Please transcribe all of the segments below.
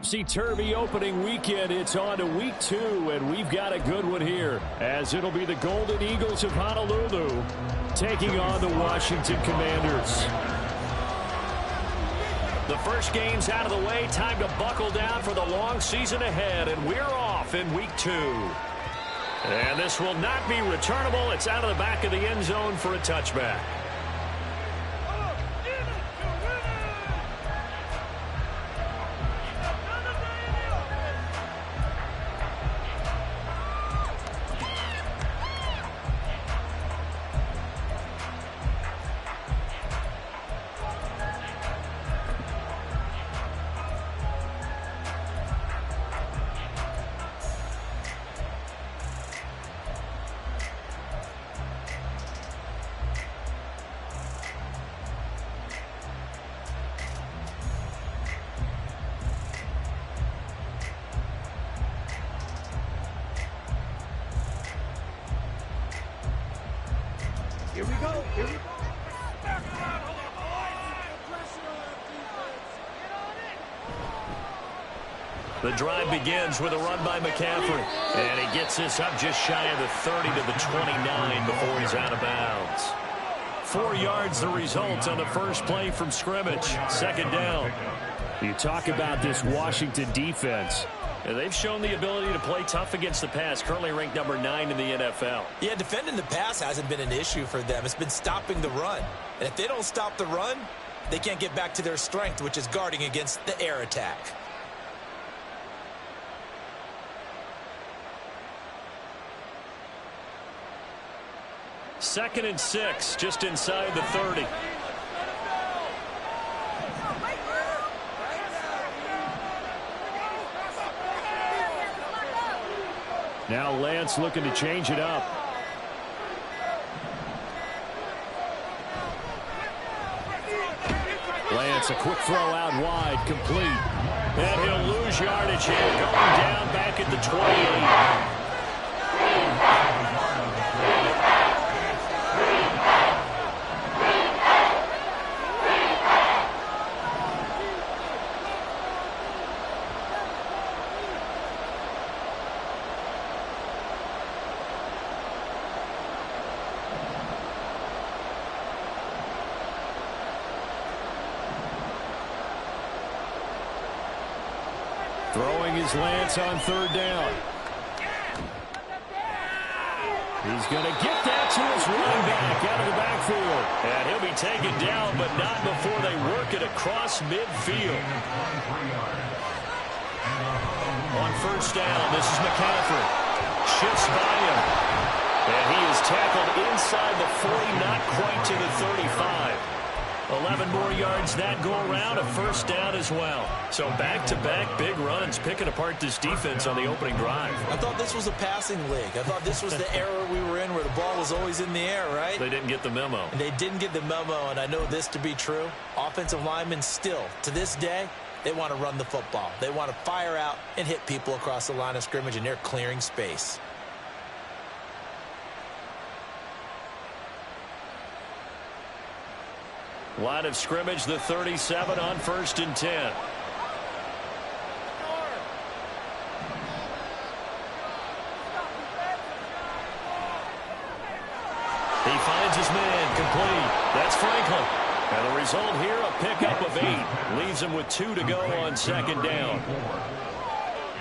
topsy-turvy opening weekend. It's on to week 2, and we've got a good one here, as it'll be the Golden Eagles of Honolulu taking on the Washington Commanders. The first game's out of the way. Time to buckle down for the long season ahead, and we're off in week 2. And this will not be returnable. It's out of the back of the end zone for a touchback. Here we go. Here we go. The drive begins with a run by McCaffrey. And he gets this up just shy of the 30 to the 29 before he's out of bounds. 4 yards the result on the first play from scrimmage. Second down. You talk about this Washington defense. And they've shown the ability to play tough against the pass, currently ranked number 9 in the NFL. Yeah, defending the pass hasn't been an issue for them. It's been stopping the run. And if they don't stop the run, they can't get back to their strength, which is guarding against the air attack. Second and 6, just inside the 30. Now Lance looking to change it up. Lance, a quick throw out wide, complete. And he'll lose yardage here, going down back at the 28. Throwing his Lance on third down. He's going to get that to his running back out of the backfield. And he'll be taken down, but not before they work it across midfield. On first down, this is McCaffrey. Shifts by him. And he is tackled inside the 40, not quite to the 35. 11 more yards that go around, a first down as well. So back-to-back big runs, picking apart this defense on the opening drive. I thought this was a passing league. I thought this was the era we were in where the ball was always in the air, right? They didn't get the memo. And they didn't get the memo, and I know this to be true. Offensive linemen still, to this day, they want to run the football. They want to fire out and hit people across the line of scrimmage, and they're clearing space. Line of scrimmage, the 37 on first and 10. He finds his man, complete. That's Franklin. And the result here, a pickup of 8. Leaves him with 2 to go on second down.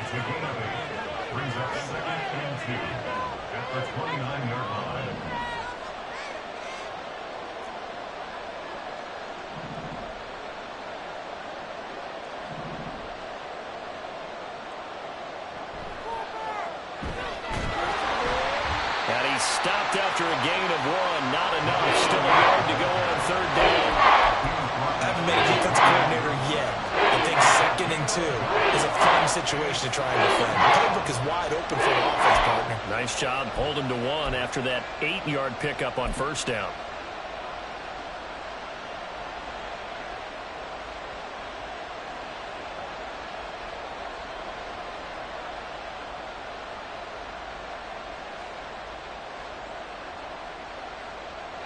It's a gain of 8. Brings up second and 2 at the 29-yard line. And he's stopped after a gain of 1. Not enough. Still a yard to go on third down. I haven't been a defensive coordinator yet. I think second and 2 is a fine situation to try and defend. The playbook is wide open for the offense, partner. Nice job holding to 1 after that 8-yard pickup on first down.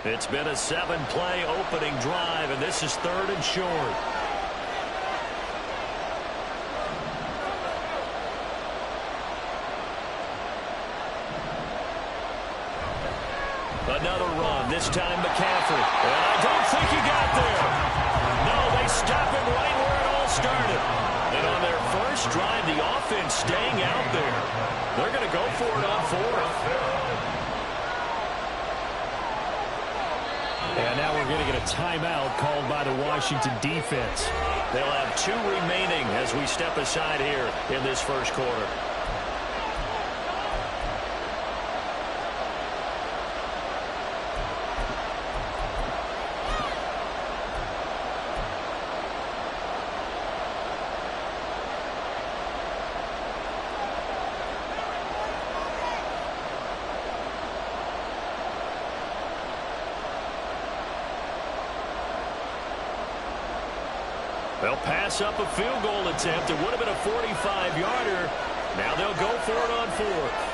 It's been a 7-play opening drive, and this is third and short. Another run, this time McCaffrey. And I don't think he got there. No, they stop him right where it all started. And on their first drive, the offense staying out there. They're going to go for it on fourth. And now we're going to get a timeout called by the Washington defense. They'll have 2 remaining as we step aside here in this first quarter. They'll pass up a field goal attempt. It would have been a 45-yarder. Now they'll go for it on fourth.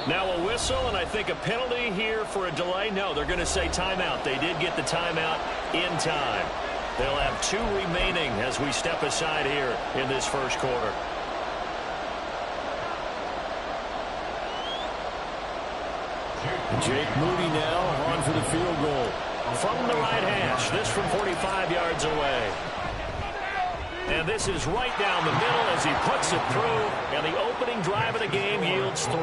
Now a whistle, and I think a penalty here for a delay. No, they're going to say timeout. They did get the timeout in time. They'll have 2 remaining as we step aside here in this first quarter. Jake Moody now on for the field goal. From the right hash, this from 45 yards away. And this is right down the middle as he puts it through. And the opening drive of the game yields 3.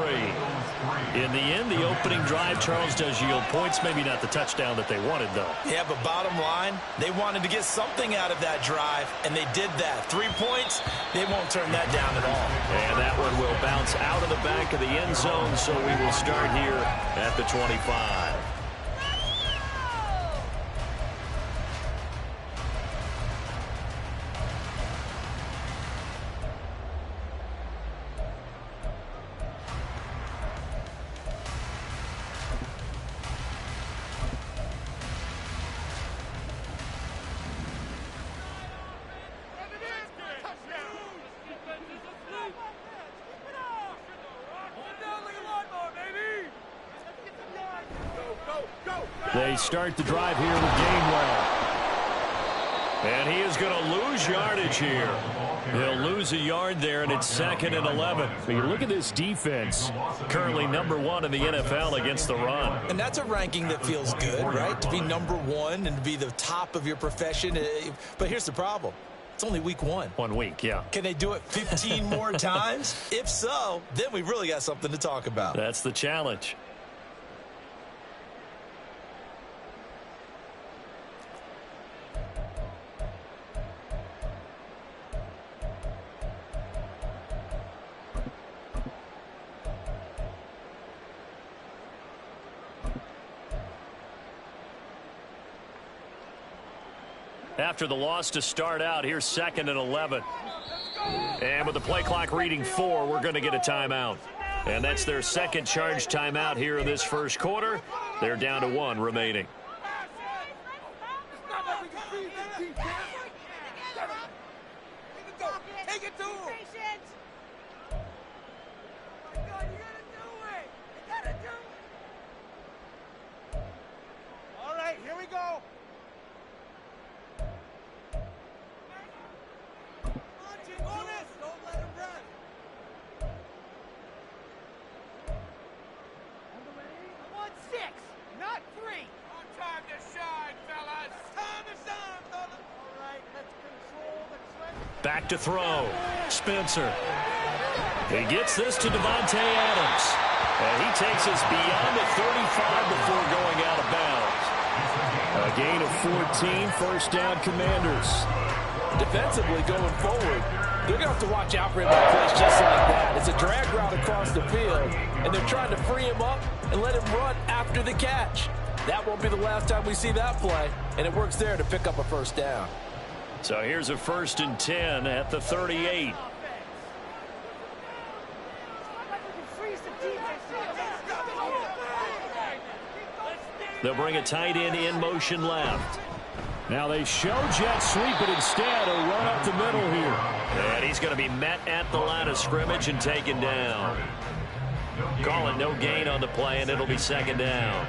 In the end, the opening drive, Charles, does yield points. Maybe not the touchdown that they wanted, though. Yeah, but bottom line, they wanted to get something out of that drive, and they did that. 3 points, they won't turn that down at all. And that one will bounce out of the back of the end zone, so we will start here at the 25. They start the drive here with Gainwell. And he is going to lose yardage here. He'll lose a yard there, and it's 2nd and 11. But you look at this defense. Currently #1 in the NFL against the run. And that's a ranking that feels good, right? To be #1 and to be the top of your profession. But here's the problem. It's only week 1. 1 week, yeah. Can they do it 15 more times? If so, then we really got something to talk about. That's the challenge. After the loss to start out, here's 2nd and 11. And with the play clock reading 4, we're going to get a timeout. And that's their second charge timeout here in this first quarter. They're down to 1 remaining. Take it to him. All right, here we go. Don't let him run. I want 6, not 3. Time to shine, fellas. Time to shine, fellas. All right, let's control the trend. Back to throw. Spencer. He gets this to Devontae Adams. And he takes us beyond the 35 before going out of bounds. A gain of 14, first down Commanders. Defensively going forward, they're going to have to watch out for him on plays just like that. It's a drag route across the field, and they're trying to free him up and let him run after the catch. That won't be the last time we see that play, and it works there to pick up a first down. So here's a 1st and 10 at the 38. They'll bring a tight end in motion left. Now they show jet sweep, but instead a run up the middle here. And he's going to be met at the line of scrimmage and taken down. Call it no gain on the play, and it'll be second down.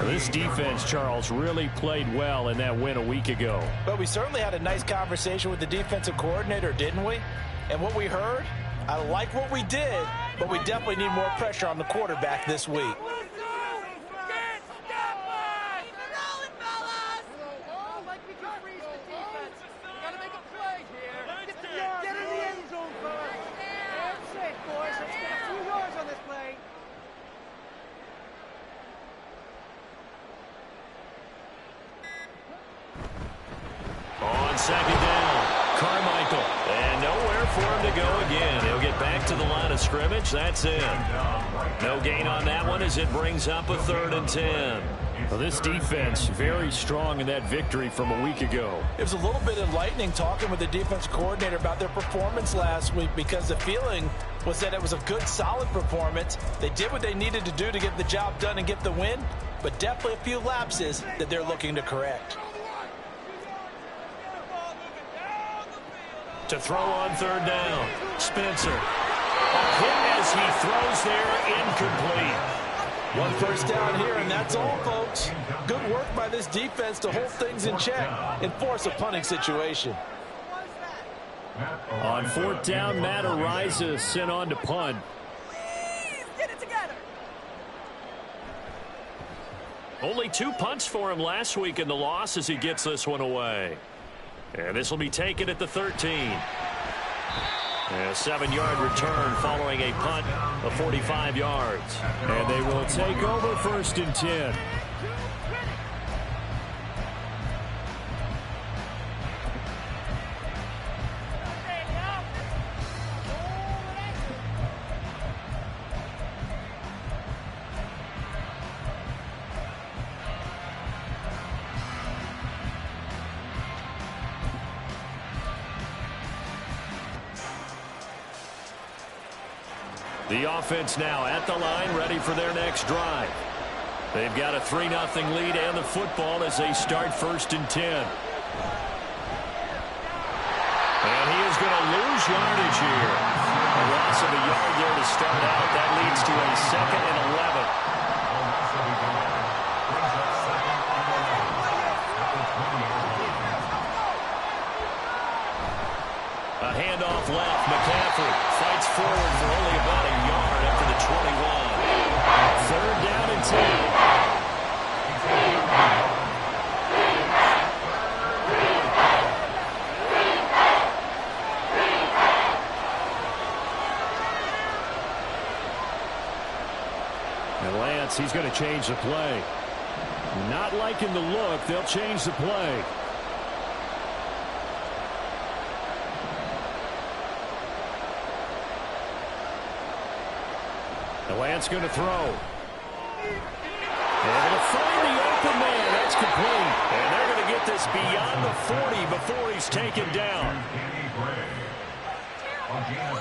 This defense, Charles, really played well in that win a week ago. But we certainly had a nice conversation with the defensive coordinator, didn't we? And what we heard, I like what we did, but we definitely need more pressure on the quarterback this week. On second down, Carmichael. And nowhere for him to go again. He'll get back to the line of scrimmage. That's it. No gain on that one as it brings up a 3rd and 10. Well, this defense very strong in that victory from a week ago. It was a little bit enlightening talking with the defense coordinator about their performance last week, because the feeling was that it was a good, solid performance. They did what they needed to do to get the job done and get the win, but definitely a few lapses that they're looking to correct. To throw on 3rd down, Spencer. A hit as he throws there, incomplete. 1 first down here, and that's all, folks. Good work by this defense to hold things in check and force a punting situation. On 4th down, Matt Ariza sent on to punt. Please get it together. Only 2 punts for him last week in the loss as he gets this one away. And this will be taken at the 13. A 7-yard return following a punt of 45 yards. And they will take over 1st and 10. The offense now at the line, ready for their next drive. They've got a 3-0 lead and the football as they start 1st and 10. And he is going to lose yardage here. A loss of a yard there to start out. That leads to a 2nd and 11. A handoff left. McCaffrey fights forward for only about a yard after the 21. 3rd down and 10. And Lance, he's going to change the play. Not liking the look, they'll change the play. Lance going to throw. Able to find the open man. That's complete. And they're going to get this beyond the 40 before he's taken down.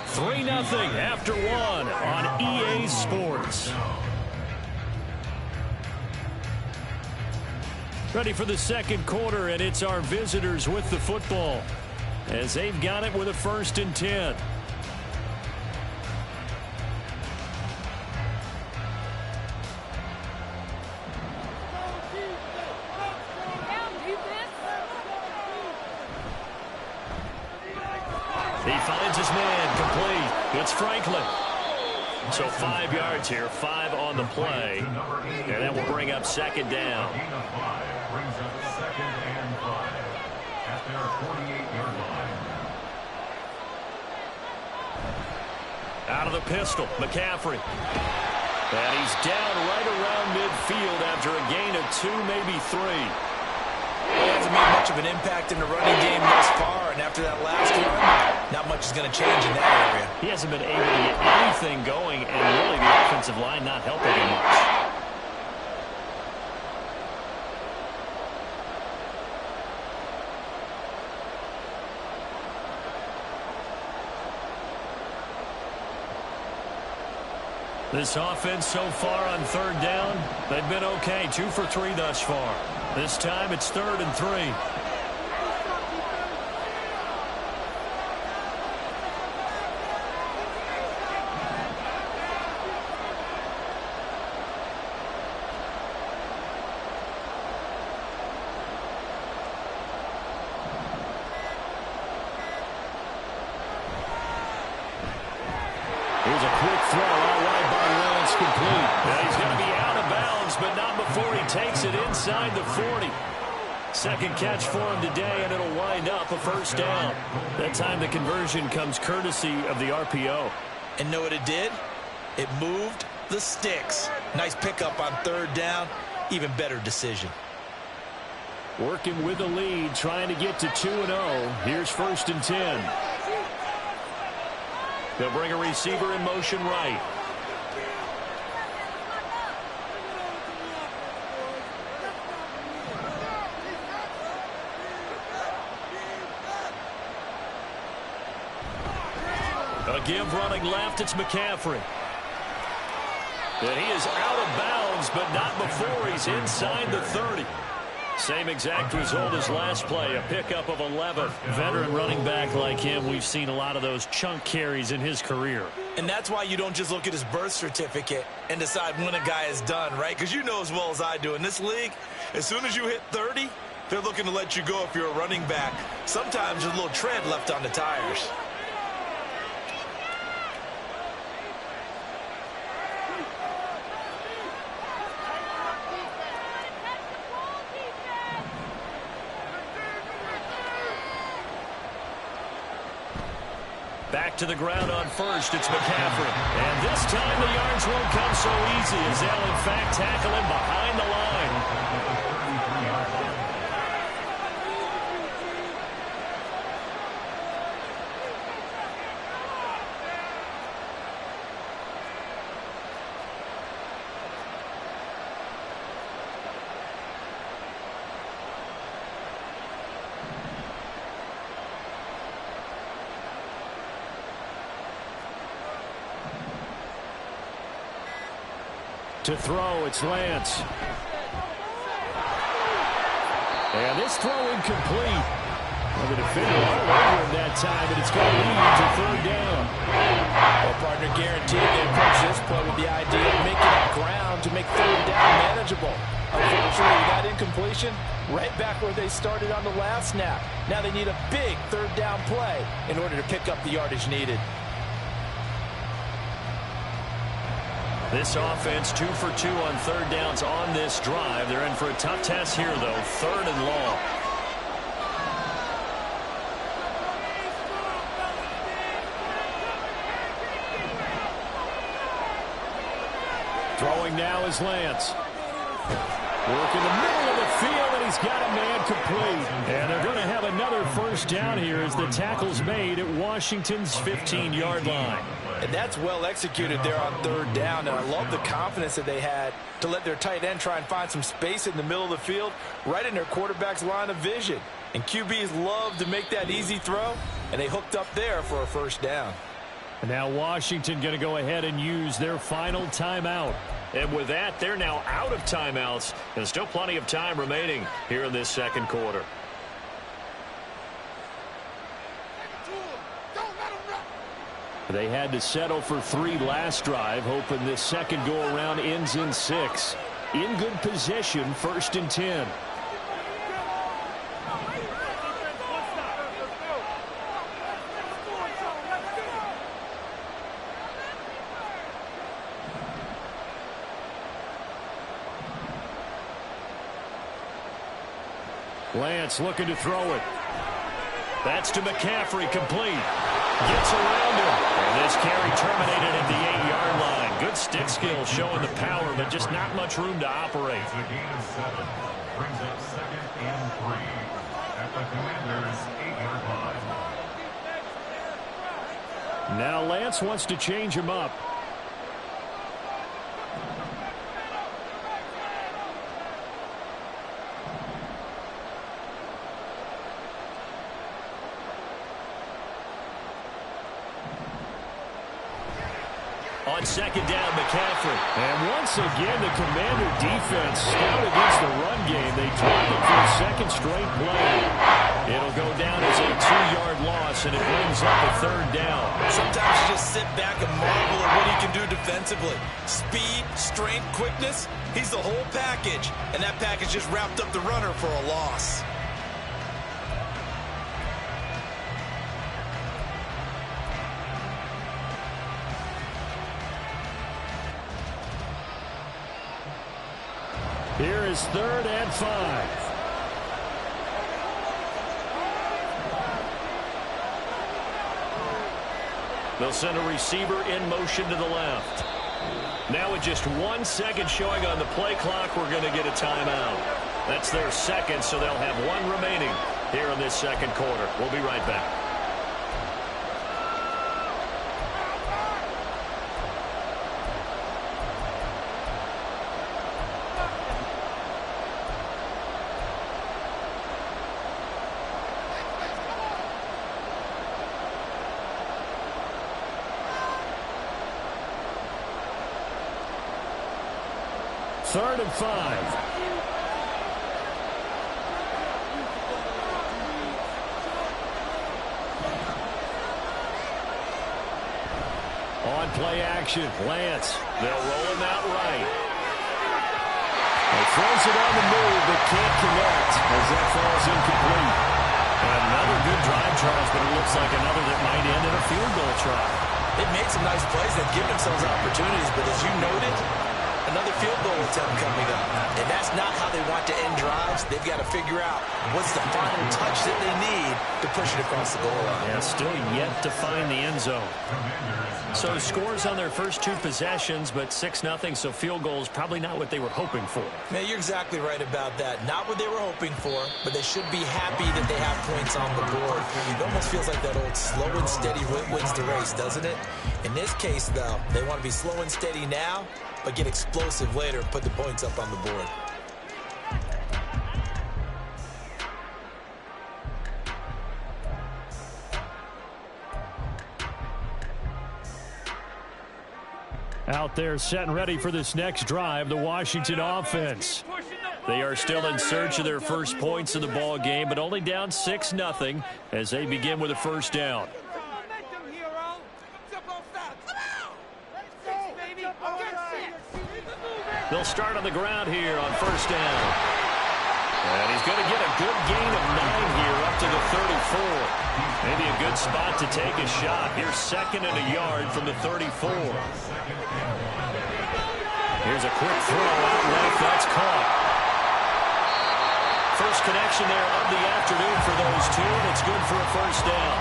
3-0 after 1 on EA Sports. Ready for the 2nd quarter, and it's our visitors with the football as they've got it with a 1st and 10. He finds his man, complete. It's Franklin. So 5 yards here, 5 on the play. And that will bring up 2nd down. Brings up 2nd and 5 at their 48-yard line. Out of the pistol, McCaffrey. And he's down right around midfield after a gain of 2, maybe 3. He hasn't made much of an impact in the running game thus far, and after that last run, not much is going to change in that area. He hasn't been able to get anything going, and really the offensive line not helping him much. This offense so far on 3rd down, they've been okay. 2 for 3 thus far. This time it's 3rd and 3. Here's a quick throw out wide by Lance, complete. Yeah, he's going to be out of bounds, but not before he takes it inside the 40. Second catch for him today, and it'll wind up a first down. That time the conversion comes courtesy of the RPO. And know what it did? It moved the sticks. Nice pickup on 3rd down. Even better decision. Working with the lead, trying to get to 2-0. Here's 1st and 10. They'll bring a receiver in motion right. A give running left, it's McCaffrey. And he is out of bounds, but not before he's inside the 30. Same exact result as last play, a pickup of 11. Veteran running back like him, we've seen a lot of those chunk carries in his career. And that's why you don't just look at his birth certificate and decide when a guy is done, right? Because you know as well as I do, in this league, as soon as you hit 30, they're looking to let you go if you're a running back. Sometimes there's a little tread left on the tires. Back to the ground on 1st, it's McCaffrey. And this time the yards won't come so easy as they'll in fact tackle him behind the line. To throw, it's Lance. And this throw incomplete. Well, the defender all over him that time, but it's going to lead to 3rd down. Well, partner, guaranteed they approach this play with the idea of making up ground to make 3rd down manageable. Unfortunately, that incompletion right back where they started on the last snap. Now they need a big 3rd down play in order to pick up the yardage needed. This offense 2 for 2 on 3rd downs on this drive. They're in for a tough test here, though. 3rd and long. Throwing now is Lance. Work in the middle of the field, and he's got a man complete. And they're going to have another first down here as the tackle's made at Washington's 15-yard line. And that's well executed there on 3rd down. And I love the confidence that they had to let their tight end try and find some space in the middle of the field, right in their quarterback's line of vision. And QBs love to make that easy throw, and they hooked up there for a first down. And now Washington going to go ahead and use their final timeout. And with that, they're now out of timeouts. There's still plenty of time remaining here in this 2nd quarter. They had to settle for 3 last drive, hoping this second go-around ends in 6. In good position, 1st and 10. Lance looking to throw it. That's to McCaffrey, complete. Gets around him. And this carry terminated at the 8-yard line. Good stick skill showing the power, but just not much room to operate. It's a gain of 7. Brings up 2nd and 3 at the Commanders' 8-yard line. Now Lance wants to change him up. On second down, McCaffrey. And once again, the Commander defense stout against the run game. They drop it for a second straight play. It'll go down as a 2-yard loss, and it brings up a third down. Sometimes you just sit back and marvel at what he can do defensively. Speed, strength, quickness. He's the whole package, and that package just wrapped up the runner for a loss. Here is 3rd and 5. They'll send a receiver in motion to the left. Now with just 1 second showing on the play clock, we're going to get a timeout. That's their second, so they'll have 1 remaining here in this second quarter. We'll be right back. Third and 5. On play action, Lance. They'll roll him out right. He throws it on the move, but can't connect as that falls incomplete. Another good drive, Charles, but it looks like another that might end in a field goal try. They've made some nice plays. They've given themselves opportunities, but as you noted, another field goal attempt coming up. And that's not how they want to end drives. They've got to figure out what's the final touch that they need to push it across the goal line. Yeah, still yet to find the end zone. So scores on their first 2 possessions, but 6-0, so field goals probably not what they were hoping for. Man, you're exactly right about that. Not what they were hoping for, but they should be happy that they have points on the board. It almost feels like that old slow and steady wins the race, doesn't it? In this case, though, they want to be slow and steady now, but get explosive later and put the points up on the board. Out there set and ready for this next drive, the Washington offense. They are still in search of their first points of the ball game, but only down 6-0 as they begin with a first down. They'll start on the ground here on first down. And he's going to get a good gain of 9 here up to the 34. Maybe a good spot to take a shot. Here's 2nd and a yard from the 34. Here's a quick throw out left. That's caught. First connection there of the afternoon for those two, and it's good for a first down.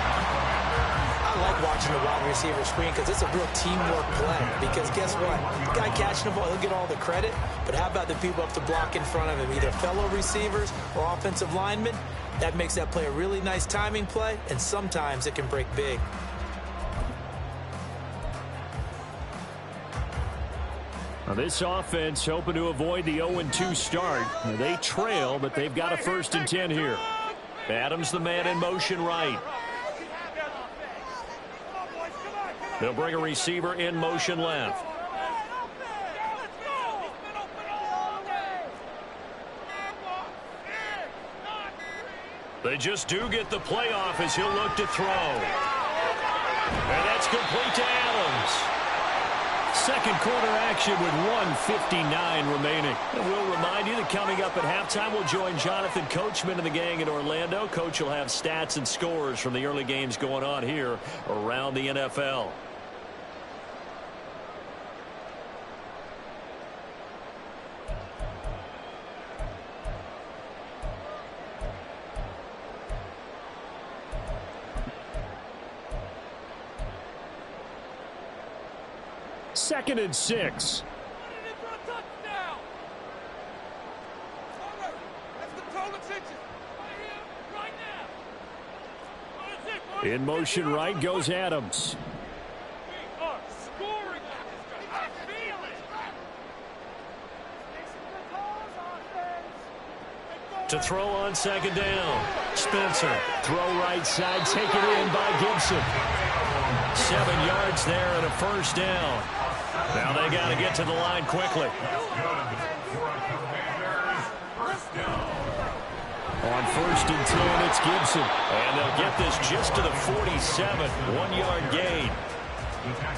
I like watching the wide receiver screen because it's a real teamwork play. Because guess what? The guy catching the ball, he'll get all the credit. But how about the people up to block in front of him, either fellow receivers or offensive linemen? That makes that play a really nice timing play, and sometimes it can break big. Now this offense hoping to avoid the 0-2 start. Now they trail, but they've got a 1st and 10 here. Adams the man in motion right. They'll bring a receiver in motion left. They just do get the playoff as he'll look to throw. And that's complete to Adams. Second quarter action with 1:59 remaining. And we'll remind you that coming up at halftime, we'll join Jonathan Coachman and the gang in Orlando. Coach will have stats and scores from the early games going on here around the NFL. Second and 6. In motion right goes Adams. To throw on second down. Spencer. Throw right side, taken in by Gibson. 7 yards there and a first down. Now they got to get to the line quickly. On 1st and 10, it's Gibson. And they'll get this just to the 47, 1-yard gain.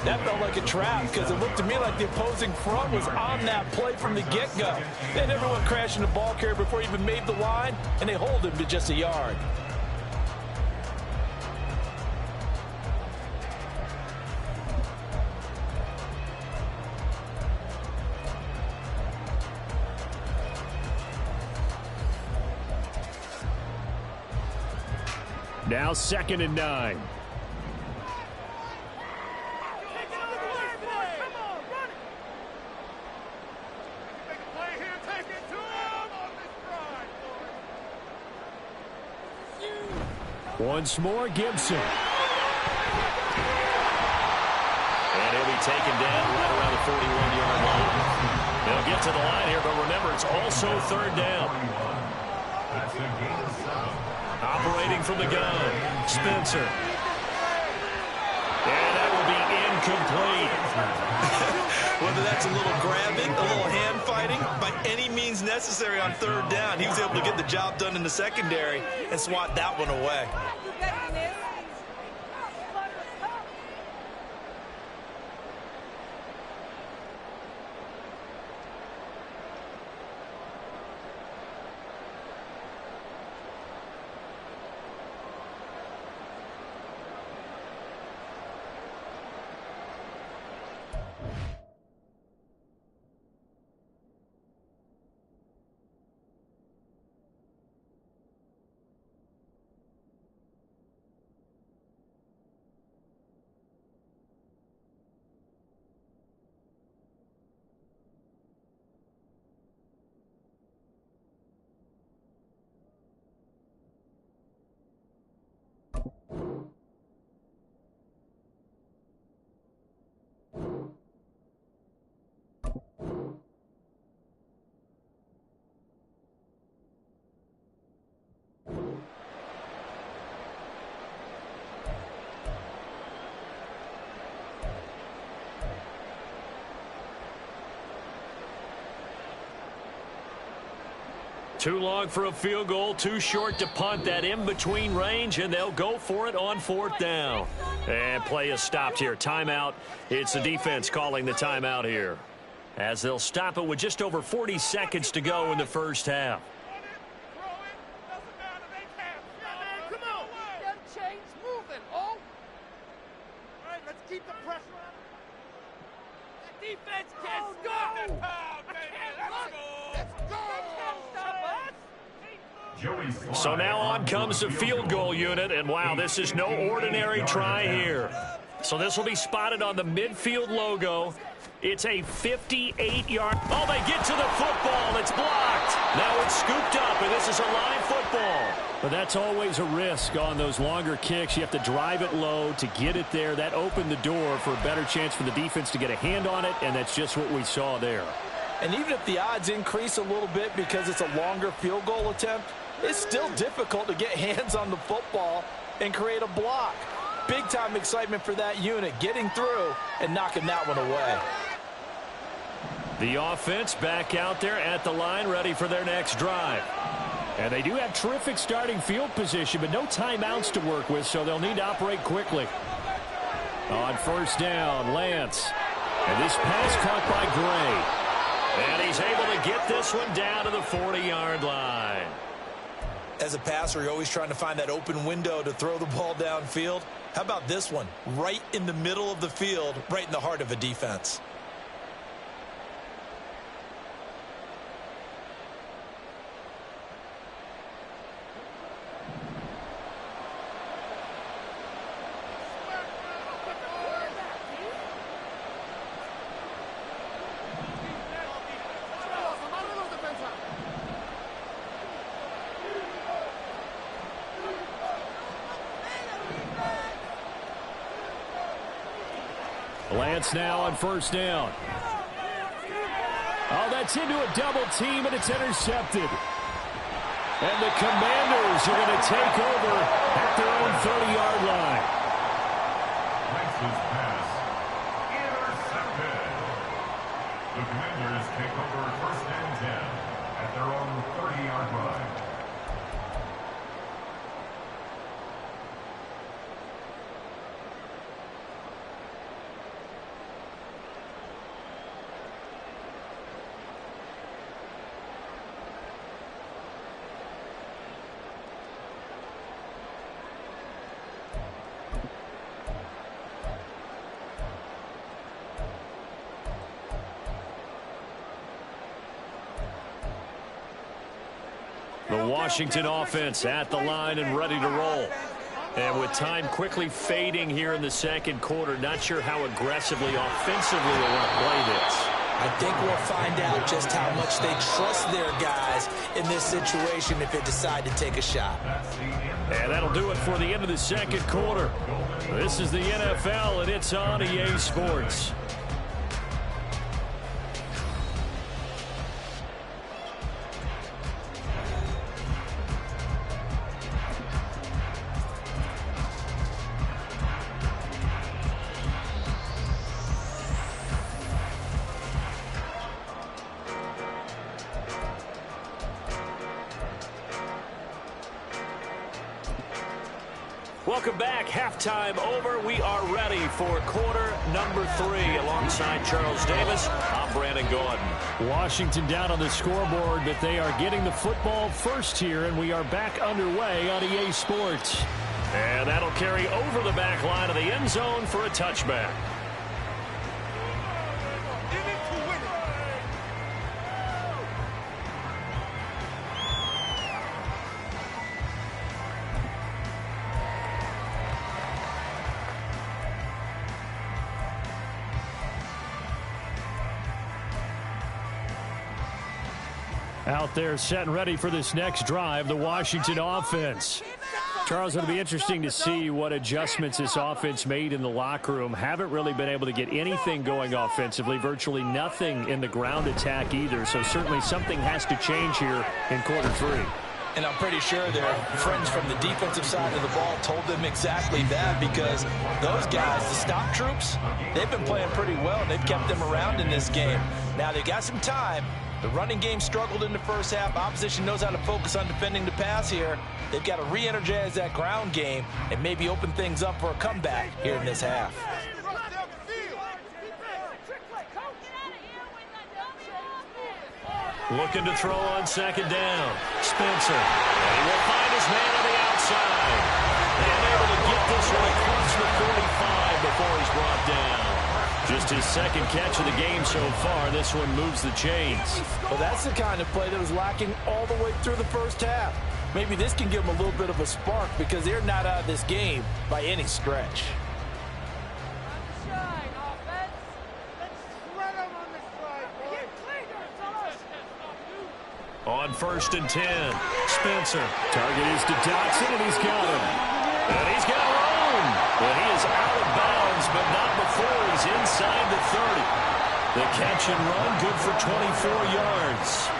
That felt like a trap because it looked to me like the opposing front was on that play from the get-go. They had everyone crashing the ball carrier before he even made the line, and they hold him to just a yard. Now 2nd and 9. Once more, Gibson. And he'll be taken down right around the 41-yard line. They'll get to the line here, but remember, it's also 3rd down. Operating from the gun, Spencer. And that will be incomplete. Whether that's a little grabbing, a little hand fighting, by any means necessary on 3rd down, he was able to get the job done in the secondary and swat that one away. Too long for a field goal, too short to punt. That in-between range, and they'll go for it on 4th down. And play is stopped here. Timeout. It's the defense calling the timeout here, as they'll stop it with just over 40 seconds to go in the first half. Come on, them chains moving, oh! All right, let's keep the pressure on. The defense can't stop it! Let's go! So now on comes the field goal unit, and wow, this is no ordinary try here. So this will be spotted on the midfield logo. It's a 58-yard. Oh, they get to the football. It's blocked. Now it's scooped up, and this is a live football. But that's always a risk on those longer kicks. You have to drive it low to get it there. That opened the door for a better chance for the defense to get a hand on it, and that's just what we saw there. And even if the odds increase a little bit because it's a longer field goal attempt, it's still difficult to get hands on the football and create a block. Big-time excitement for that unit, getting through and knocking that one away. The offense back out there at the line, ready for their next drive. And they do have terrific starting field position, but no timeouts to work with, so they'll need to operate quickly. On 1st down, Lance. And this pass caught by Gray. And he's able to get this one down to the 40-yard line. As a passer, you're always trying to find that open window to throw the ball downfield. How about this one? Right in the middle of the field, right in the heart of a defense. Lance now on 1st down. Oh, that's into a double team, and it's intercepted. And the Commanders are going to take over at their own 30-yard line. his pass. Intercepted. The Commanders take over 1st and 10 at their own 30-yard line. The Washington offense at the line and ready to roll. And with time quickly fading here in the second quarter, not sure how aggressively, offensively they want to play this. I think we'll find out just how much they trust their guys in this situation if they decide to take a shot. And that'll do it for the end of the second quarter. This is the NFL, and it's on EA Sports. Welcome back. Halftime over. We are ready for quarter number 3. Alongside Charles Davis, I'm Brandon Gordon. Washington down on the scoreboard, but they are getting the football first here, and we are back underway on EA Sports. And that'll carry over the back line of the end zone for a touchback. Out there set and ready for this next drive, the Washington offense. Charles, it'll be interesting to see what adjustments this offense made in the locker room. Haven't really been able to get anything going offensively, virtually nothing in the ground attack either. So certainly something has to change here in quarter 3. And I'm pretty sure their friends from the defensive side of the ball told them exactly that, because those guys, the stock troops, they've been playing pretty well, and they've kept them around in this game. Now they've got some time. The running game struggled in the first half. Opposition knows how to focus on defending the pass here. They've got to re-energize that ground game and maybe open things up for a comeback here in this half. Looking to throw on second down. Spencer. And he will find his man on the outside. And able to get this one across the 45 before he's brought down. Just his second catch of the game so far. This one moves the chains. Well, that's the kind of play that was lacking all the way through the first half. Maybe this can give them a little bit of a spark, because they're not out of this game by any stretch. On 1st and 10, Spencer. Target is to Dotson, and he's got him. And he's got room. But he is out of bounds, but not before he's inside the 30. The catch and run, good for 24 yards.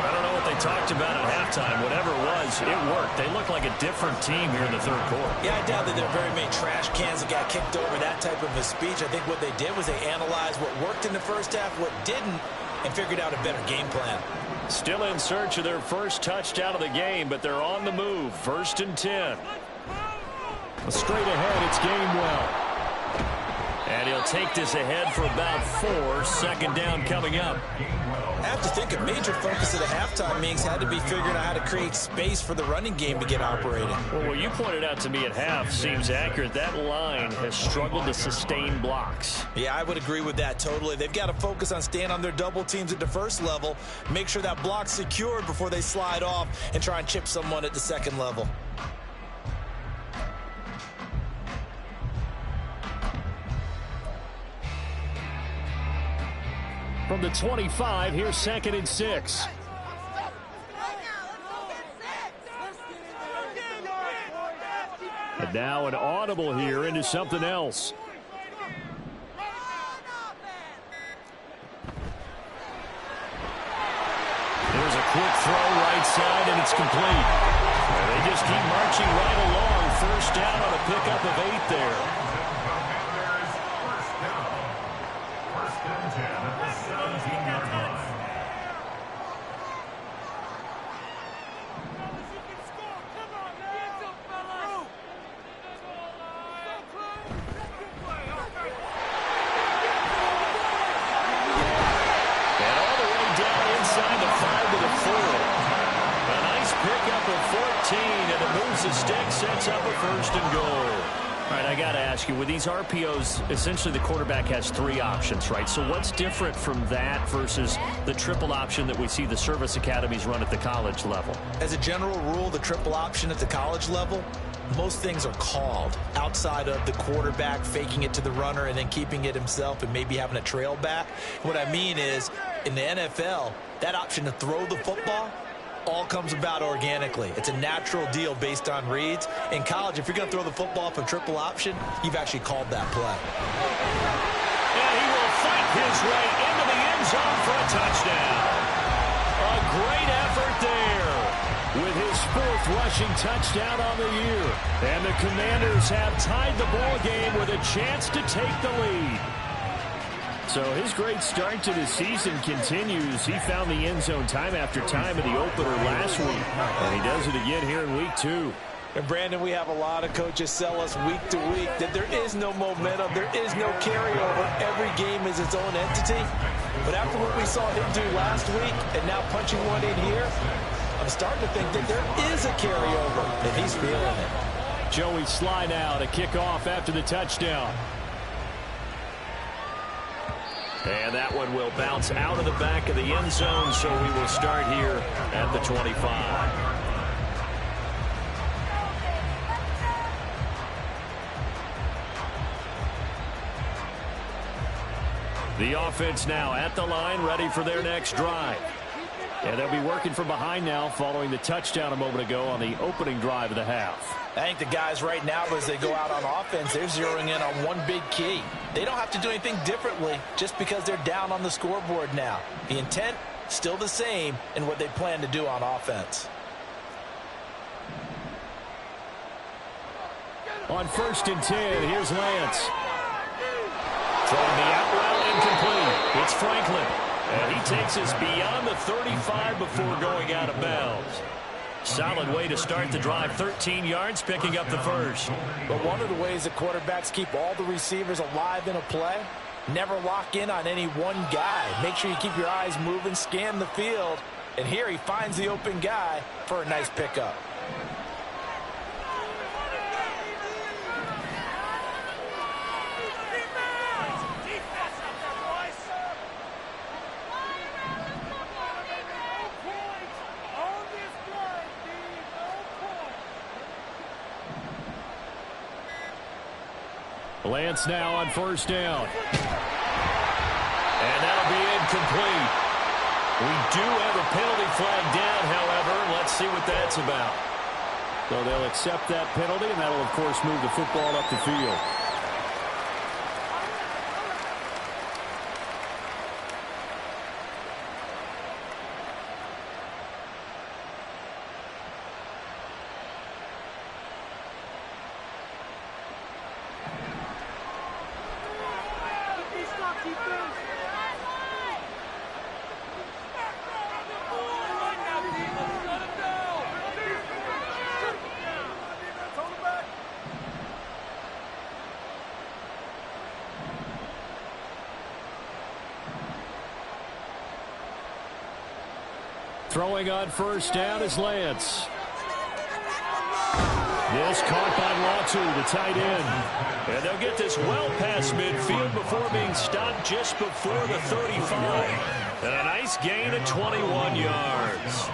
I don't know what they talked about at halftime. Whatever it was, it worked. They look like a different team here in the third quarter. Yeah, I doubt that there are very many trash cans that got kicked over, that type of a speech. I think what they did was they analyzed what worked in the first half, what didn't, and figured out a better game plan. Still in search of their first touchdown of the game, but they're on the move. 1st and 10. Straight ahead, it's Gainwell. And he'll take this ahead for about 4. Second down coming up. I have to think a major focus of the halftime meetings had to be figuring out how to create space for the running game to get operating. Well, what you pointed out to me at half seems accurate. That line has struggled to sustain blocks. Yeah, I would agree with that totally. They've got to focus on staying on their double teams at the first level, make sure that block's secured before they slide off and try and chip someone at the second level. From the 25, here's 2nd and 6. And now an audible here into something else. There's a quick throw right side, and it's complete. And they just keep marching right along. First down on a pickup of 8 there. grabs the stick, sets up a first and goal. All right, I got to ask you, with these RPOs, essentially the quarterback has 3 options, right? So what's different from that versus the triple option that we see the service academies run at the college level? As a general rule, the triple option at the college level, most things are called outside of the quarterback faking it to the runner and then keeping it himself and maybe having a trail back. What I mean is, in the NFL, that option to throw the football all comes about organically. It's a natural deal based on reads. In college, if you're going to throw the football for triple option, you've actually called that play. And he will fight his way into the end zone for a touchdown. A great effort there with his 4th rushing touchdown on the year. And the Commanders have tied the ball game with a chance to take the lead. So his great start to the season continues. He found the end zone time after time in the opener last week, and he does it again here in week 2. And Brandon, we have a lot of coaches sell us week to week that there is no momentum, there is no carryover. Every game is its own entity. But after what we saw him do last week and now punching one in here, I'm starting to think that there is a carryover, and he's feeling it. Joey Sly now to kick off after the touchdown. And that one will bounce out of the back of the end zone, so we will start here at the 25. The offense now at the line, ready for their next drive. And they'll be working from behind now following the touchdown a moment ago on the opening drive of the half. I think the guys right now, as they go out on offense, they're zeroing in on one big key. They don't have to do anything differently just because they're down on the scoreboard now. The intent, still the same in what they plan to do on offense. On 1st and 10, here's Lance. Throwing the out route incomplete. It's Franklin. And he takes us beyond the 35 before going out of bounds. Solid way to start the drive. 13 yards, picking up the first. But one of the ways that quarterbacks keep all the receivers alive in a play, never lock in on any one guy. Make sure you keep your eyes moving, scan the field. And here he finds the open guy for a nice pickup. Lance now on 1st down. And that'll be incomplete. We do have a penalty flag down, however. Let's see what that's about. So they'll accept that penalty, and that'll, of course, move the football up the field. Throwing on 1st down is Lance. This caught by Latu, the tight end. And they'll get this well past midfield before being stopped just before the 35. And a nice gain of 21 yards.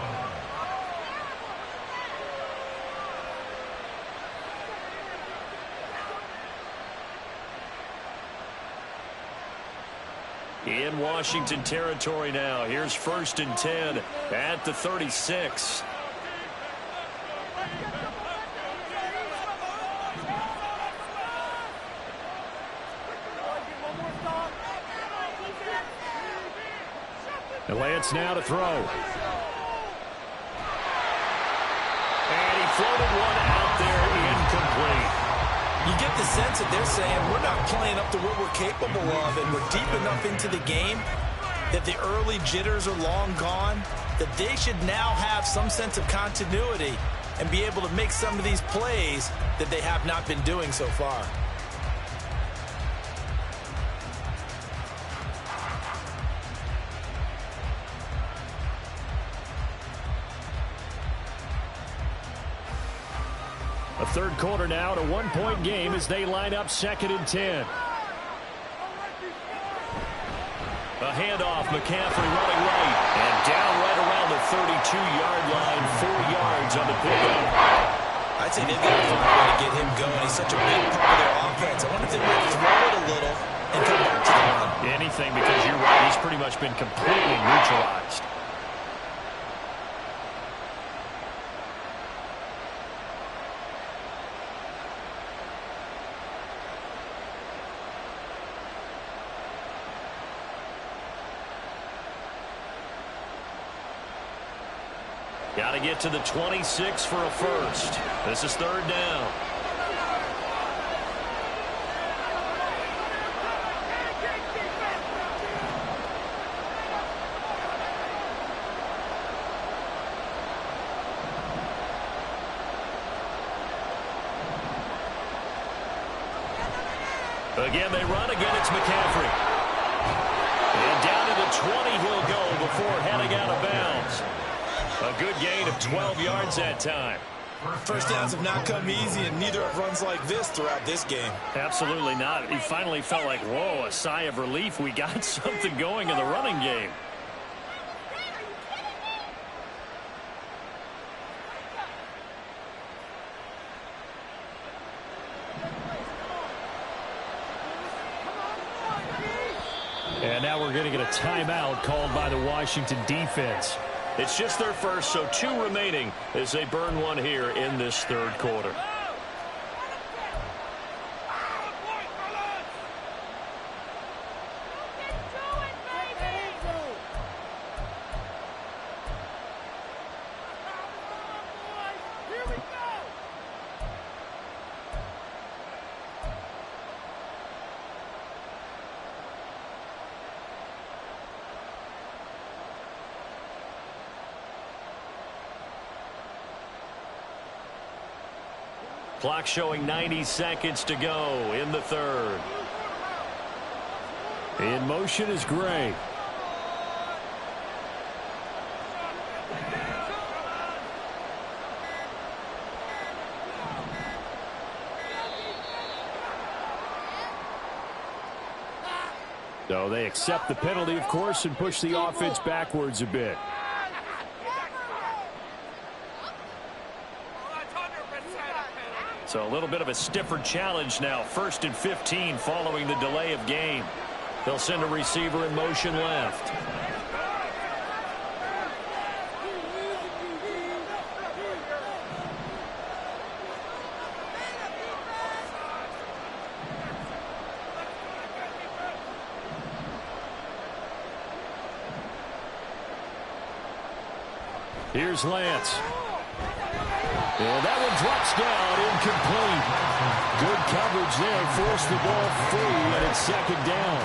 In Washington territory now. Here's 1st and 10 at the 36. And Lance now to throw. And he floated one out there, incomplete. You get the sense that they're saying we're not playing up to what we're capable of, and we're deep enough into the game that the early jitters are long gone, that they should now have some sense of continuity and be able to make some of these plays that they have not been doing so far. A third quarter now, at a one-point game as they line up 2nd and 10. A handoff, McCaffrey running right, and down right around the 32-yard line, 4 yards on the pickup. I'd say they've got to find a way to get him going. He's such a big part of their offense. I wonder if they might throw it a little and come back to the run. Anything, because you're right, he's pretty much been completely neutralized. Got to get to the 26 for a first. This is 3rd down. Again, they run. Again, it's McCaffrey. And down to the 20 he'll go before heading out of bounds. A good gain of 12 yards that time. First downs have not come easy, and neither have runs like this throughout this game. Absolutely not. He finally felt like, whoa, a sigh of relief. We got something going in the running game. And now we're going to get a timeout called by the Washington defense. It's just their first, so 2 remaining as they burn one here in this 3rd quarter. Clock showing 90 seconds to go in the 3rd. In motion is Gray. So they accept the penalty, of course, and push the offense backwards a bit. So a little bit of a stiffer challenge now. 1st and 15 following the delay of game. They'll send a receiver in motion left. Here's Lance. And that one drops down, incomplete. Good coverage there, forced the ball free, and it's 2nd down.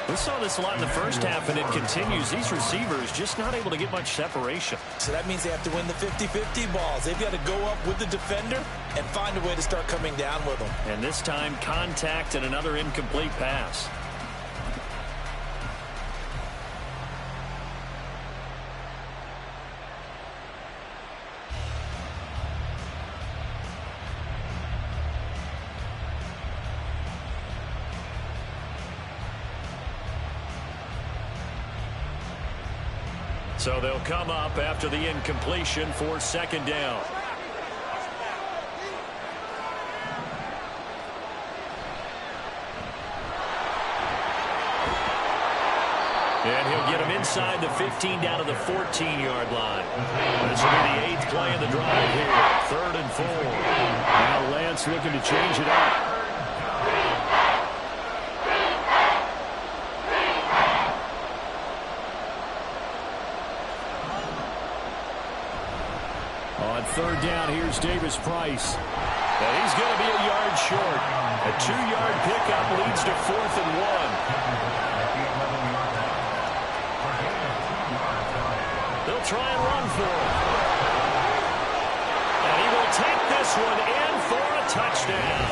We saw this a lot in the first half, and it continues. These receivers just not able to get much separation. So that means they have to win the 50-50 balls. They've got to go up with the defender and find a way to start coming down with them. And this time, contact and another incomplete pass. So they'll come up after the incompletion for 2nd down. And he'll get him inside the 15 down to the 14-yard line. This will be the 8th play of the drive here. 3rd and 4. Now Lance looking to change it up. On 3rd down, here's Davis Price. And he's going to be a yard short. A 2-yard pickup leads to 4th and 1. They'll try and run for it. And he will take this one in for a touchdown.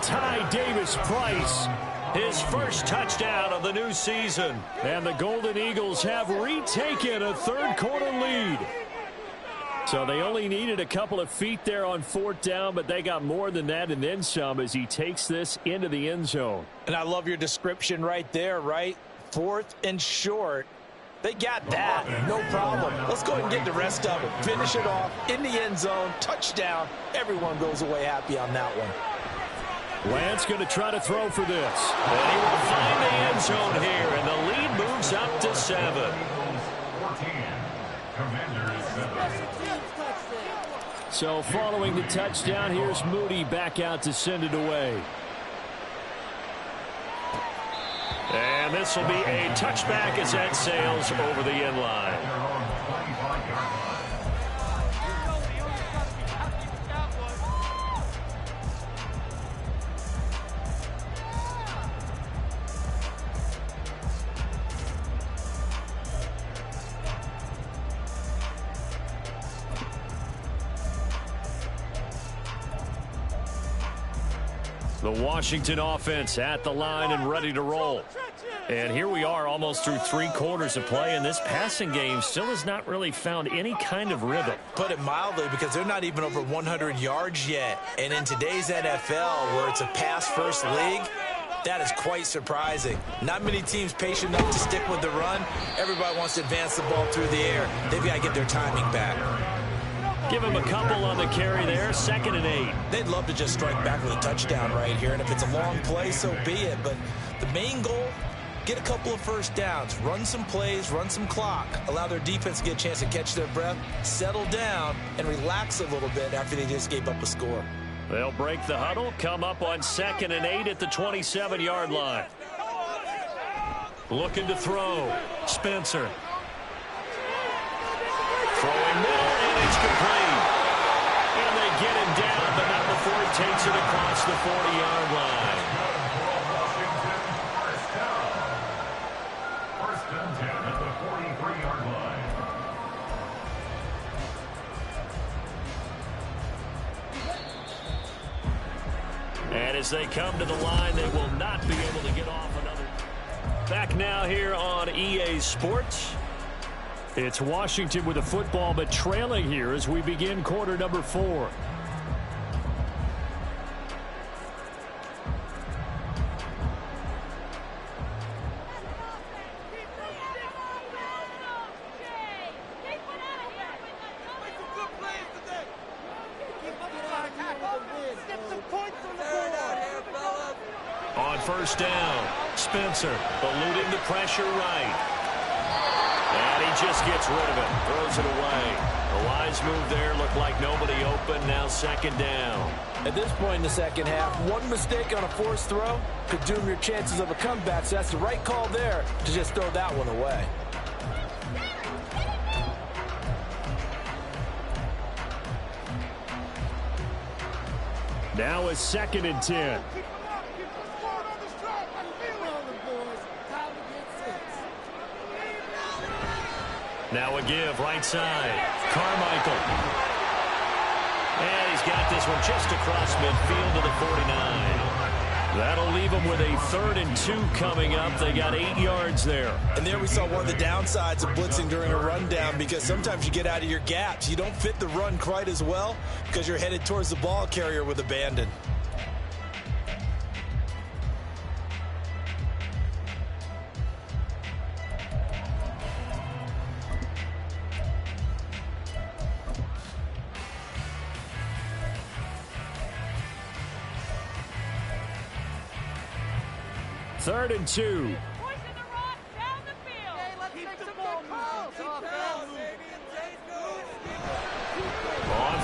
Ty Davis Price. His first touchdown of the new season. And the Golden Eagles have retaken a 3rd quarter lead. So they only needed a couple of feet there on 4th down, but they got more than that and then some as he takes this into the end zone. And I love your description right there, right? 4th and short. They got that. No problem. Let's go ahead and get the rest of it. Finish it off in the end zone. Touchdown. Everyone goes away happy on that one. Lance going to try to throw for this. And he will find the end zone here, and the lead moves up to 7. 14. Commanders 7. So following the touchdown, here's Moody back out to send it away. And this will be a touchback as that sails over the end line. The Washington offense at the line and ready to roll. And here we are almost through 3 quarters of play, and this passing game still has not really found any kind of rhythm. Put it mildly, because they're not even over 100 yards yet. And in today's NFL, where it's a pass-first league, that is quite surprising. Not many teams patient enough to stick with the run. Everybody wants to advance the ball through the air. They've got to get their timing back. Give him a couple on the carry there, 2nd and 8. They'd love to just strike back with a touchdown right here, and if it's a long play, so be it. But the main goal, get a couple of first downs, run some plays, run some clock, allow their defense to get a chance to catch their breath, settle down, and relax a little bit after they just gave up a score. They'll break the huddle, come up on 2nd and 8 at the 27-yard line. Looking to throw. Spencer. Throwing middle, and it's complete. And they get him down, but not before he takes it across the 40-yard line. First and 10 at the 43-yard line. And as they come to the line, they will not be able to get off another. Back now here on EA Sports. It's Washington with the football, but trailing here as we begin quarter number 4. On first down, Spencer eluding the pressure right. And he just gets rid of it, throws it away. A wise move there, looked like nobody open, now 2nd down. At this point in the second half, one mistake on a forced throw could doom your chances of a comeback, so that's the right call there to just throw that one away. Now it's 2nd and 10. Now a give, right side. Carmichael. And he's got this one just across midfield to the 49. That'll leave them with a 3rd and 2 coming up. They got 8 yards there. And there we saw one of the downsides of blitzing during a rundown, because sometimes you get out of your gaps. You don't fit the run quite as well because you're headed towards the ball carrier with abandon. Third and 2. On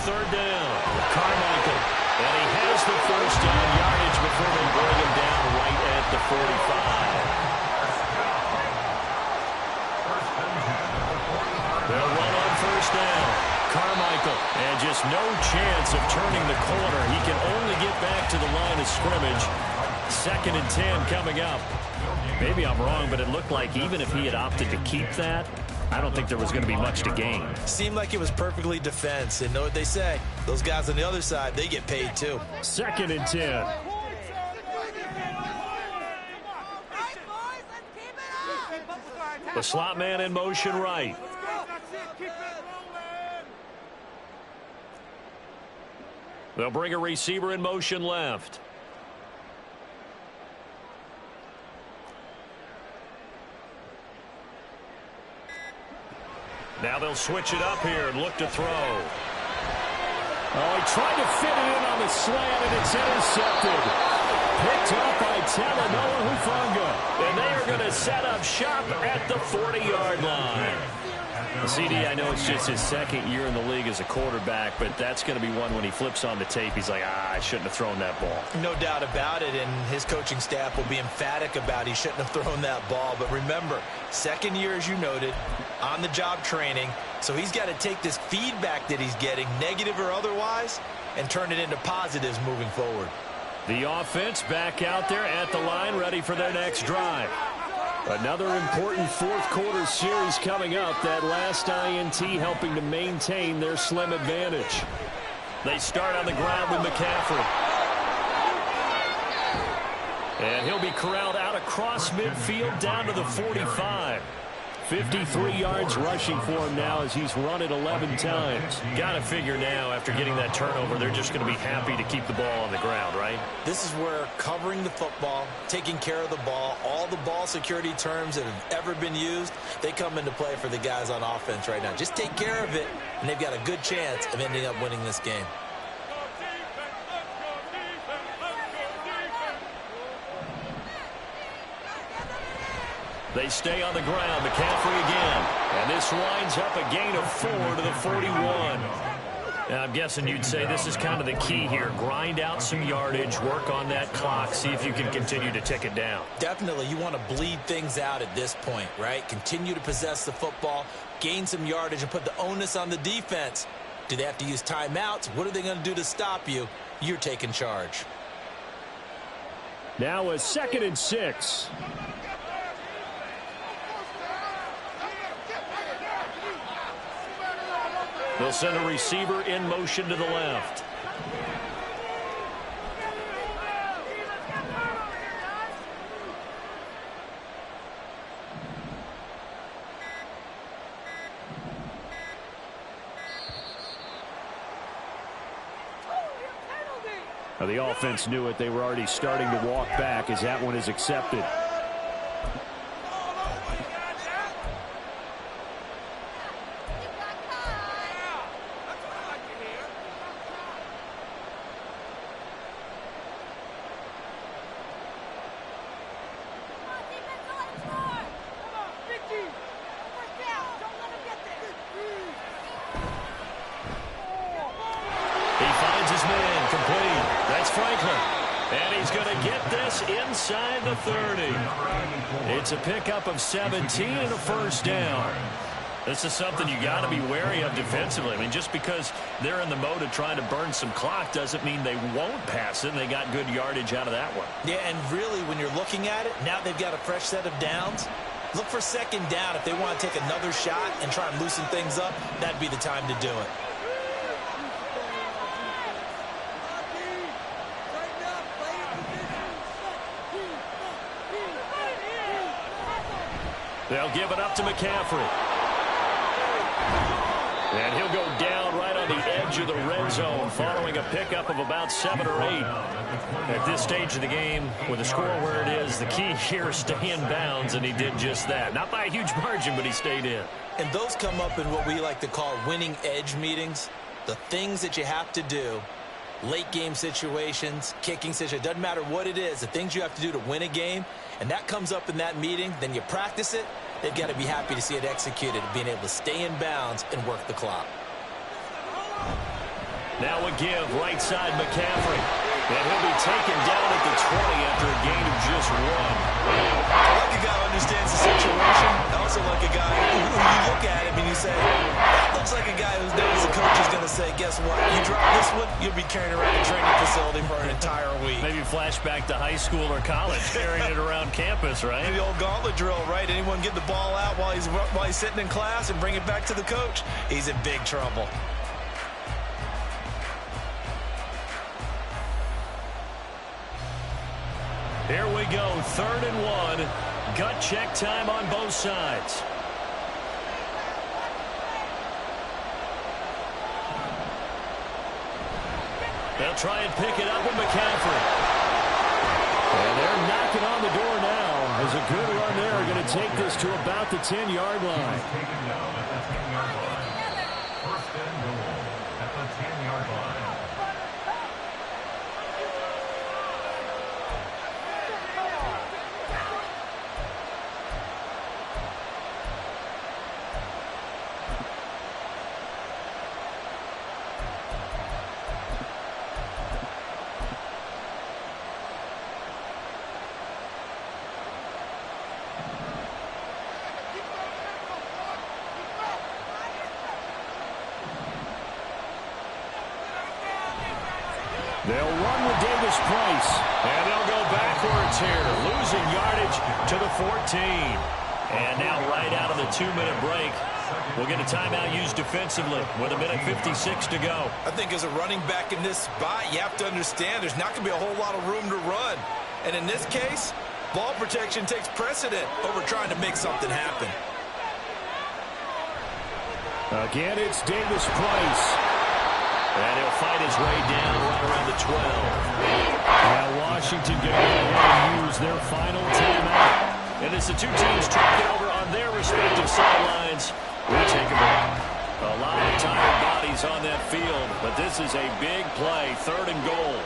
3rd down, Carmichael. And he has the first down yardage before they bring him down right at the 45. They'll run on first down. Carmichael, and just no chance of turning the corner. He can only get back to the line of scrimmage. 2nd and 10 coming up. Maybe I'm wrong, but it looked like even if he had opted to keep that, I don't think there was going to be much to gain. Seemed like it was perfectly defense. And know what they say? Those guys on the other side, they get paid too. 2nd and 10. The slot man in motion right. They'll bring a receiver in motion left. Now they'll switch it up here and look to throw. Oh, he tried to fit it in on the slant, and it's intercepted. Picked up by Talanoa Hufanga. And they are going to set up shop at the 40-yard line. CD, I know it's just his second year in the league as a quarterback, but that's going to be one when he flips on the tape. He's like, I shouldn't have thrown that ball. No doubt about it, and his coaching staff will be emphatic about he shouldn't have thrown that ball. But remember, second year, as you noted, on-the-job training, so he's got to take this feedback that he's getting, negative or otherwise, and turn it into positives moving forward. The offense back out there at the line, ready for their next drive. Another important fourth-quarter series coming up. That last INT helping to maintain their slim advantage. They start on the ground with McCaffrey. And he'll be corralled out across midfield down to the 45. 53 yards rushing for him now as he's run it 11 times. Got to figure now, after getting that turnover, they're just going to be happy to keep the ball on the ground, right? This is where covering the football, taking care of the ball, all the ball security terms that have ever been used, they come into play for the guys on offense right now. Just take care of it, and they've got a good chance of ending up winning this game. They stay on the ground. McCaffrey again. And this winds up a gain of 4 to the 41. And I'm guessing you'd say this is kind of the key here. Grind out some yardage, work on that clock, see if you can continue to tick it down. Definitely. You want to bleed things out at this point, right? Continue to possess the football, gain some yardage, and put the onus on the defense. Do they have to use timeouts? What are they going to do to stop you? You're taking charge. Now a 2nd and 6. They'll send a receiver in motion to the left. Now the offense knew it. They were already starting to walk back as that one is accepted. Inside the 30. It's a pickup of 17 and a first down. This is something you got to be wary of defensively. I mean, just because they're in the mode of trying to burn some clock doesn't mean they won't pass it. And they got good yardage out of that one. Yeah, and really, when you're looking at it, now they've got a fresh set of downs. Look for second down. If they want to take another shot and try and loosen things up, that'd be the time to do it. They'll give it up to McCaffrey. And he'll go down right on the edge of the red zone following a pickup of about 7 or 8. At this stage of the game, with the score where it is, the key here is stay in bounds, and he did just that. Not by a huge margin, but he stayed in. And those come up in what we like to call winning edge meetings. The things that you have to do, late game situations, kicking situations, doesn't matter what it is, the things you have to do to win a game, and that comes up in that meeting, then you practice it. They've got to be happy to see it executed, being able to stay in bounds and work the clock. Now a give, right side McCaffrey. And he'll be taken down at the 20 after a gain of just 1. I like a guy who understands the situation. I also like a guy who you look at him and you say, that looks like a guy who knows the coach is going to say, guess what? You drop this one, you'll be carrying around a training facility for an entire week. Maybe flashback to high school or college, carrying it around campus, right? The old gauntlet drill, right? Anyone get the ball out while he's sitting in class and bring it back to the coach? He's in big trouble. Here we go, 3rd and 1. Gut check time on both sides. They'll try and pick it up with McCaffrey. And they're knocking on the door now. As a good run there, are going to take this to about the 10-yard line. Taken down at the 10-yard line. First and goal at the 10-yard line. They'll run with Davis Price. And they'll go backwards here, losing yardage to the 14. And now right out of the 2-minute break, we'll get a timeout used defensively with 1:56 to go. I think as a running back in this spot, you have to understand there's not going to be a whole lot of room to run. And in this case, ball protection takes precedent over trying to make something happen. Again, it's Davis Price. And he'll fight his way down right around the 12. Now Washington going to go ahead and use their final timeout. And as the two teams talk it over on their respective sidelines, we take a break. A lot of tired bodies on that field, but this is a big play, 3rd and goal.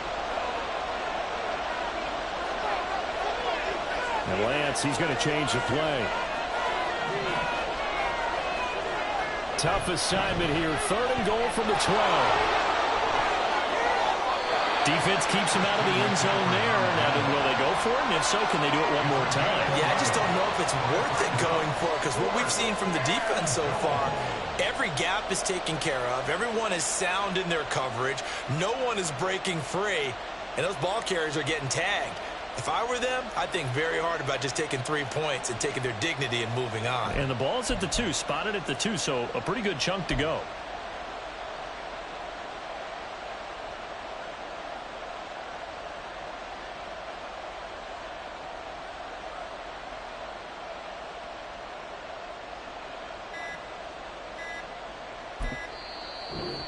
And Lance, he's going to change the play. Tough assignment here. 3rd and goal from the 12. Defense keeps him out of the end zone there. Now, then, will they go for it? And if so, can they do it one more time? Yeah, I just don't know if it's worth it going for it, because what we've seen from the defense so far, every gap is taken care of. Everyone is sound in their coverage. No one is breaking free, and those ball carriers are getting tagged. If I were them, I'd think very hard about just taking 3 points and taking their dignity and moving on. And the ball's at the 2, spotted at the 2, so a pretty good chunk to go.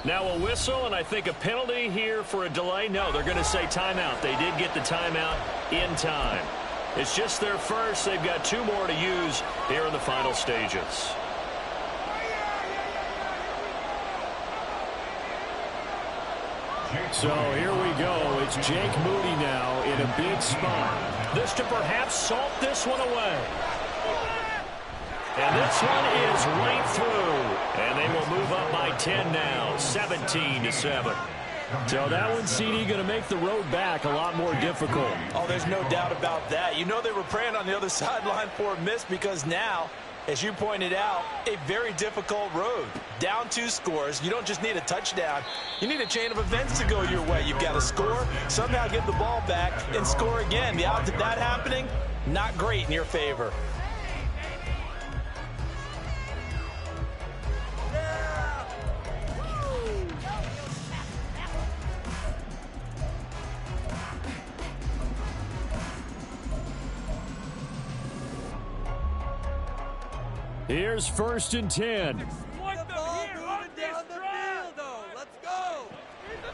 Now a whistle, and I think a penalty here for a delay. No, they're going to say timeout. They did get the timeout in time. It's just their first. They've got 2 more to use here in the final stages. So here we go. It's Jake Moody now in a big spot. This to perhaps salt this one away. And this one is right through. And they will move up by 10 now, 17-7. So that one, CD, going to make the road back a lot more difficult. Oh, there's no doubt about that. You know they were praying on the other sideline for a miss, because now, as you pointed out, a very difficult road. Down 2 scores. You don't just need a touchdown. You need a chain of events to go your way. You've got to score, somehow get the ball back, and score again. The odds of that happening, not great in your favor. Here's 1st and 10.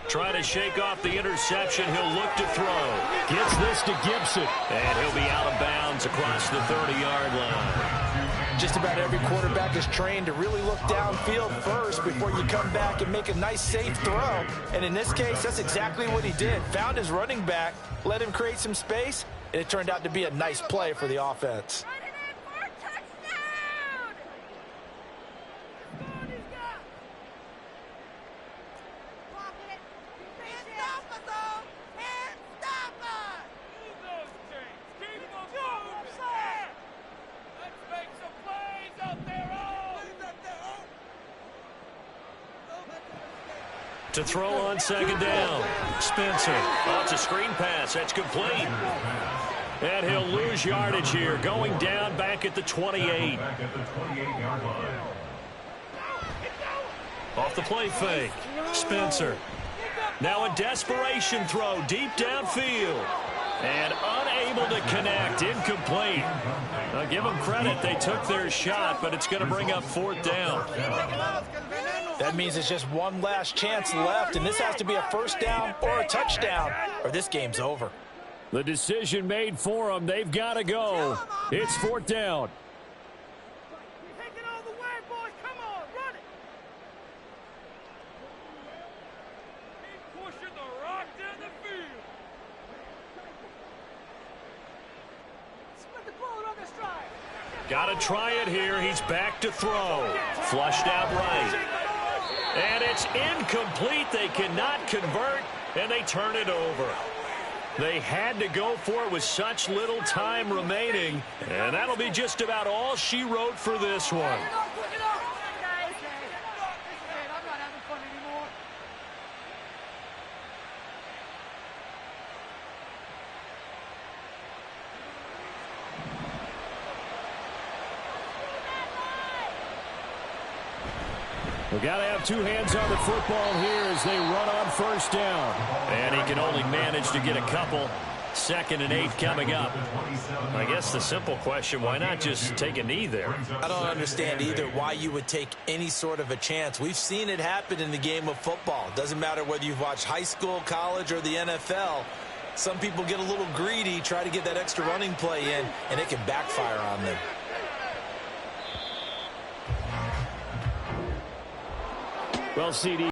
Trying to shake off the interception. He'll look to throw. Gets this to Gibson. And he'll be out of bounds across the 30-yard line. Just about every quarterback is trained to really look downfield first before you come back and make a nice, safe throw. And in this case, that's exactly what he did. Found his running back, let him create some space, and it turned out to be a nice play for the offense. To throw on 2nd down. Spencer. Oh, it's a screen pass. That's complete. And he'll lose yardage here. Going down back at the 28. Back at the 28-yard line. Off the play fake. Spencer. Now a desperation throw deep downfield. And unable to connect. Incomplete. I'll give them credit. They took their shot, but it's going to bring up 4th down. That means it's just one last chance left, and this has to be a first down or a touchdown, or this game's over. The decision made for them. They've got to go. It's 4th down. Take it all the way, boys. Come on, run it. Keep pushing the rock down the field. Split the ball on the stride. Got to try it here. He's back to throw. Flushed out right. And it's incomplete. They cannot convert, and they turn it over. They had to go for it with such little time remaining, and that'll be just about all she wrote for this one. I'm not having fun anymore. We've got to have 2 hands on the football here as they run on 1st down. And he can only manage to get a couple. 2nd and 8 coming up. I guess the simple question, why not just take a knee there? I don't understand either why you would take any sort of a chance. We've seen it happen in the game of football. Doesn't matter whether you've watched high school, college, or the NFL. Some people get a little greedy, try to get that extra running play in, and it can backfire on them. Well, CD.